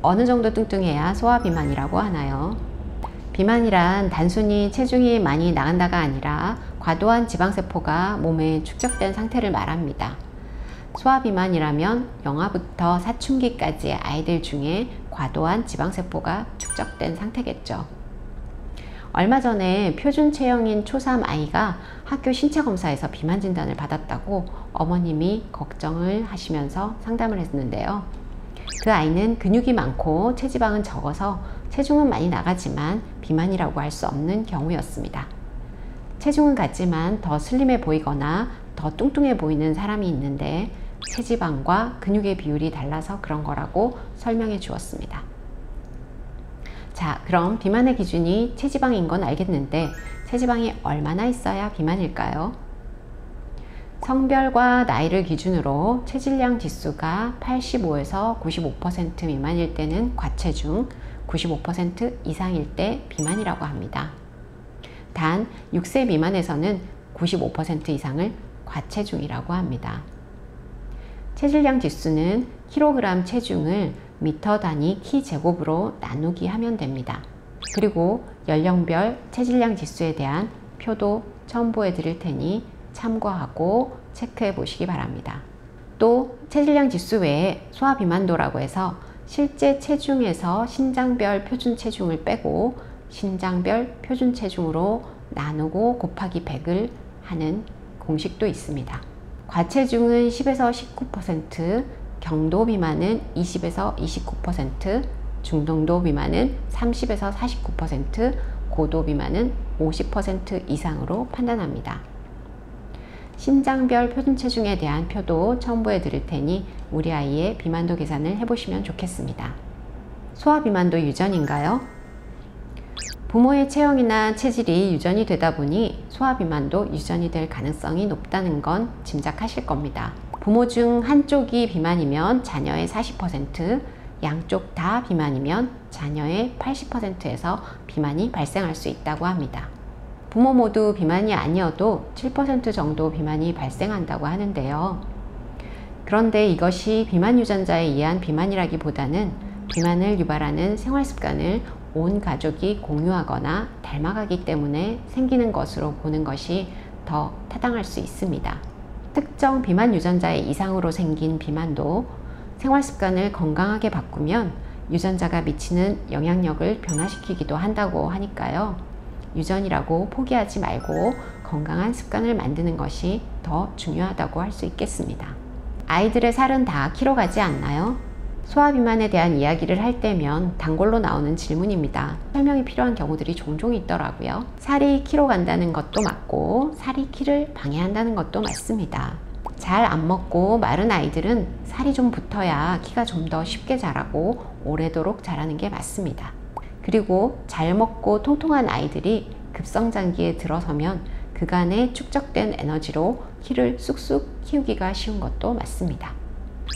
어느 정도 뚱뚱해야 소아비만이라고 하나요? 비만이란 단순히 체중이 많이 나간다가 아니라 과도한 지방세포가 몸에 축적된 상태를 말합니다. 소아비만이라면 영아부터 사춘기까지의 아이들 중에 과도한 지방세포가 축적된 상태겠죠. 얼마 전에 표준 체형인 초3 아이가 학교 신체검사에서 비만 진단을 받았다고 어머님이 걱정을 하시면서 상담을 했는데요. 그 아이는 근육이 많고 체지방은 적어서 체중은 많이 나가지만 비만이라고 할 수 없는 경우였습니다. 체중은 같지만 더 슬림해 보이거나 더 뚱뚱해 보이는 사람이 있는데 체지방과 근육의 비율이 달라서 그런 거라고 설명해 주었습니다. 자, 그럼 비만의 기준이 체지방인 건 알겠는데 체지방이 얼마나 있어야 비만일까요? 성별과 나이를 기준으로 체질량 지수가 85에서 95% 미만일 때는 과체중, 95% 이상일 때 비만이라고 합니다. 단 6세 미만에서는 95% 이상을 과체중이라고 합니다. 체질량 지수는 킬로그램 체중을 미터 단위 키 제곱으로 나누기 하면 됩니다. 그리고 연령별 체질량 지수에 대한 표도 첨부해 드릴 테니 참고하고 체크해 보시기 바랍니다. 또 체질량 지수 외에 소아비만도라고 해서 실제 체중에서 신장별 표준 체중을 빼고 신장별 표준 체중으로 나누고 곱하기 100을 하는 공식도 있습니다. 과체중은 10에서 19%, 경도 비만은 20에서 29%, 중등도 비만은 30에서 49%, 고도 비만은 50% 이상으로 판단합니다. 신장별 표준 체중에 대한 표도 첨부해 드릴 테니 우리 아이의 비만도 계산을 해보시면 좋겠습니다. 소아비만도 유전인가요? 부모의 체형이나 체질이 유전이 되다 보니 소아비만도 유전이 될 가능성이 높다는 건 짐작하실 겁니다. 부모 중 한쪽이 비만이면 자녀의 40%, 양쪽 다 비만이면 자녀의 80%에서 비만이 발생할 수 있다고 합니다. 부모 모두 비만이 아니어도 7% 정도 비만이 발생한다고 하는데요. 그런데 이것이 비만 유전자에 의한 비만이라기보다는 비만을 유발하는 생활 습관을 온 가족이 공유하거나 닮아가기 때문에 생기는 것으로 보는 것이 더 타당할 수 있습니다. 특정 비만 유전자의 이상으로 생긴 비만도 생활 습관을 건강하게 바꾸면 유전자가 미치는 영향력을 변화시키기도 한다고 하니까요. 유전이라고 포기하지 말고 건강한 습관을 만드는 것이 더 중요하다고 할 수 있겠습니다. 아이들의 살은 다 키로 가지 않나요? 소아비만에 대한 이야기를 할 때면 단골로 나오는 질문입니다. 설명이 필요한 경우들이 종종 있더라고요. 살이 키로 간다는 것도 맞고 살이 키를 방해한다는 것도 맞습니다. 잘 안 먹고 마른 아이들은 살이 좀 붙어야 키가 좀 더 쉽게 자라고 오래도록 자라는 게 맞습니다. 그리고 잘 먹고 통통한 아이들이 급성장기에 들어서면 그간에 축적된 에너지로 키를 쑥쑥 키우기가 쉬운 것도 맞습니다.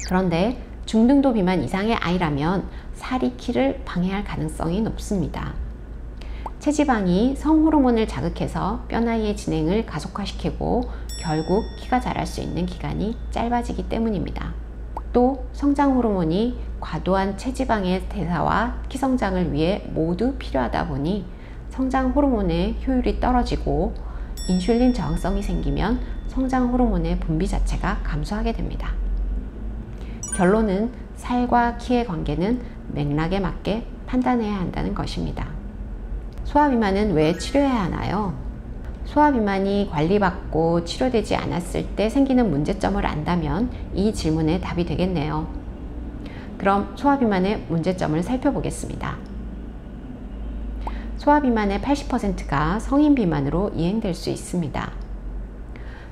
그런데 중등도 비만 이상의 아이라면 살이 키를 방해할 가능성이 높습니다. 체지방이 성호르몬을 자극해서 뼈나이의 진행을 가속화시키고 결국 키가 자랄 수 있는 기간이 짧아지기 때문입니다. 또 성장 호르몬이 과도한 체지방의 대사와 키 성장을 위해 모두 필요하다 보니 성장 호르몬의 효율이 떨어지고 인슐린 저항성이 생기면 성장 호르몬의 분비 자체가 감소하게 됩니다. 결론은 살과 키의 관계는 맥락에 맞게 판단해야 한다는 것입니다. 소아비만은 왜 치료해야 하나요? 소아비만이 관리받고 치료되지 않았을 때 생기는 문제점을 안다면 이 질문에 답이 되겠네요. 그럼 소아비만의 문제점을 살펴보겠습니다. 소아비만의 80%가 성인 비만으로 이행될 수 있습니다.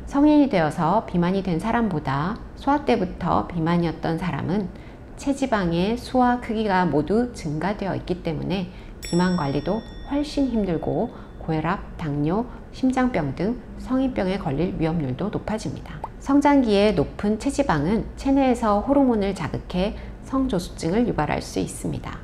성인이 되어서 비만이 된 사람보다 소아 때부터 비만이었던 사람은 체지방의 수와 크기가 모두 증가되어 있기 때문에 비만 관리도 훨씬 힘들고 고혈압, 당뇨, 심장병 등 성인병에 걸릴 위험률도 높아집니다. 성장기에 높은 체지방은 체내에서 호르몬을 자극해 성조숙증을 유발할 수 있습니다.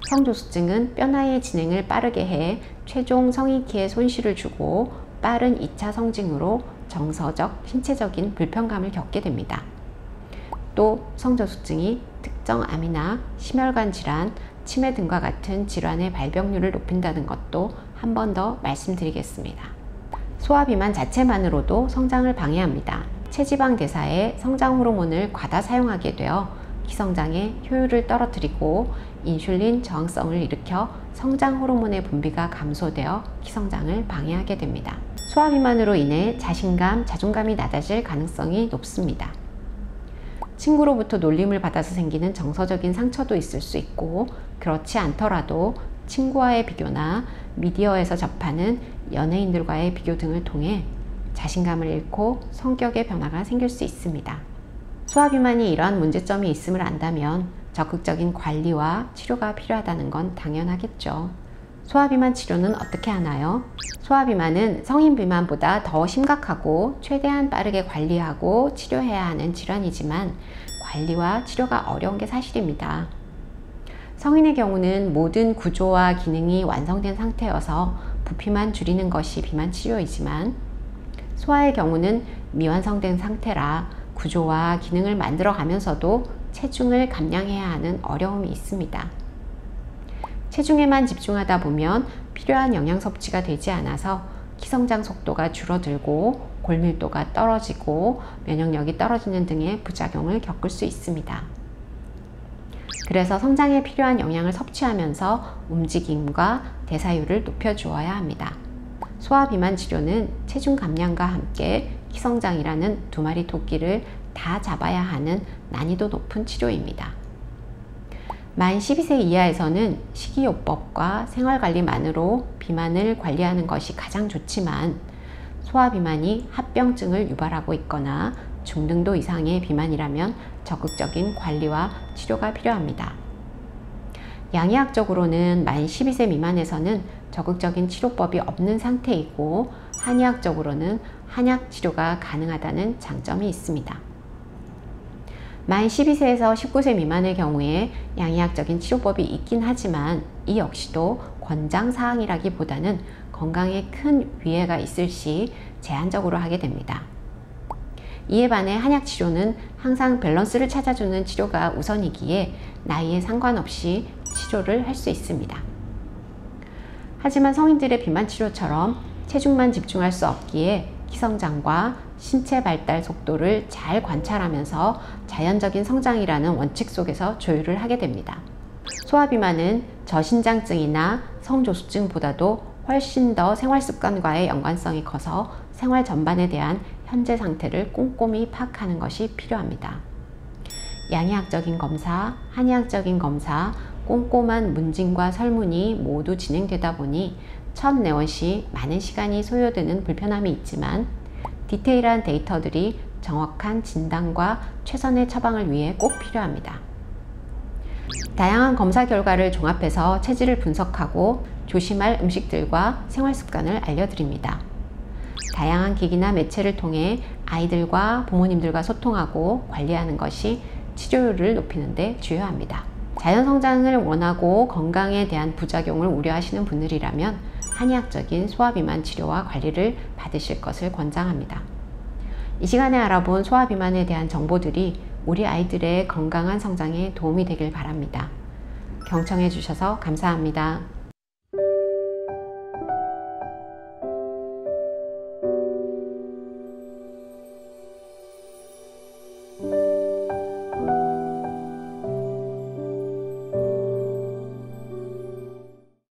성조숙증은 뼈나이의 진행을 빠르게 해 최종 성인 키에 손실을 주고 빠른 2차 성징으로 정서적, 신체적인 불편감을 겪게 됩니다. 또 성저숙증이 특정 암이나 심혈관 질환, 치매 등과 같은 질환의 발병률을 높인다는 것도 한 번 더 말씀드리겠습니다. 소화비만 자체만으로도 성장을 방해합니다. 체지방 대사에 성장 호르몬을 과다 사용하게 되어 기성장의 효율을 떨어뜨리고 인슐린 저항성을 일으켜 성장 호르몬의 분비가 감소되어 기성장을 방해하게 됩니다. 소화비만으로 인해 자신감, 자존감이 낮아질 가능성이 높습니다. 친구로부터 놀림을 받아서 생기는 정서적인 상처도 있을 수 있고, 그렇지 않더라도 친구와의 비교나 미디어에서 접하는 연예인들과의 비교 등을 통해 자신감을 잃고 성격의 변화가 생길 수 있습니다. 소화비만이 이러한 문제점이 있음을 안다면 적극적인 관리와 치료가 필요하다는 건 당연하겠죠. 소화비만 치료는 어떻게 하나요? 소화비만은 성인 비만보다 더 심각하고 최대한 빠르게 관리하고 치료해야 하는 질환이지만 관리와 치료가 어려운 게 사실입니다. 성인의 경우는 모든 구조와 기능이 완성된 상태여서 부피만 줄이는 것이 비만 치료이지만, 소아의 경우는 미완성된 상태라 구조와 기능을 만들어 가면서도 체중을 감량해야 하는 어려움이 있습니다. 체중에만 집중하다 보면 필요한 영양 섭취가 되지 않아서 키성장 속도가 줄어들고 골밀도가 떨어지고 면역력이 떨어지는 등의 부작용을 겪을 수 있습니다. 그래서 성장에 필요한 영양을 섭취하면서 움직임과 대사율을 높여주어야 합니다. 소화비만 치료는 체중 감량과 함께 키성장이라는 두 마리 토끼를 다 잡아야 하는 난이도 높은 치료입니다. 만 12세 이하에서는 식이요법과 생활관리만으로 비만을 관리하는 것이 가장 좋지만, 소화비만이 합병증을 유발하고 있거나 중등도 이상의 비만이라면 적극적인 관리와 치료가 필요합니다. 양의학적으로는 만 12세 미만에서는 적극적인 치료법이 없는 상태이고, 한의학적으로는 한약 치료가 가능하다는 장점이 있습니다. 만 12세에서 19세 미만의 경우에 양의학적인 치료법이 있긴 하지만 이 역시도 권장사항이라기보다는 건강에 큰 위해가 있을 시 제한적으로 하게 됩니다. 이에 반해 한약치료는 항상 밸런스를 찾아주는 치료가 우선이기에 나이에 상관없이 치료를 할 수 있습니다. 하지만 성인들의 비만치료처럼 체중만 집중할 수 없기에 키성장과 신체 발달 속도를 잘 관찰하면서 자연적인 성장이라는 원칙 속에서 조율을 하게 됩니다. 소화비만은 저신장증이나 성조숙증보다도 훨씬 더 생활습관과의 연관성이 커서 생활 전반에 대한 현재 상태를 꼼꼼히 파악하는 것이 필요합니다. 양의학적인 검사, 한의학적인 검사, 꼼꼼한 문진과 설문이 모두 진행되다 보니 첫 내원 시 많은 시간이 소요되는 불편함이 있지만, 디테일한 데이터들이 정확한 진단과 최선의 처방을 위해 꼭 필요합니다. 다양한 검사 결과를 종합해서 체질을 분석하고 조심할 음식들과 생활습관을 알려드립니다. 다양한 기기나 매체를 통해 아이들과 부모님들과 소통하고 관리하는 것이 치료율을 높이는 데 주요합니다. 자연성장을 원하고 건강에 대한 부작용을 우려하시는 분들이라면 한의학적인 소화비만 치료와 관리를 받으실 것을 권장합니다. 이 시간에 알아본 소화비만에 대한 정보들이 우리 아이들의 건강한 성장에 도움이 되길 바랍니다. 경청해 주셔서 감사합니다.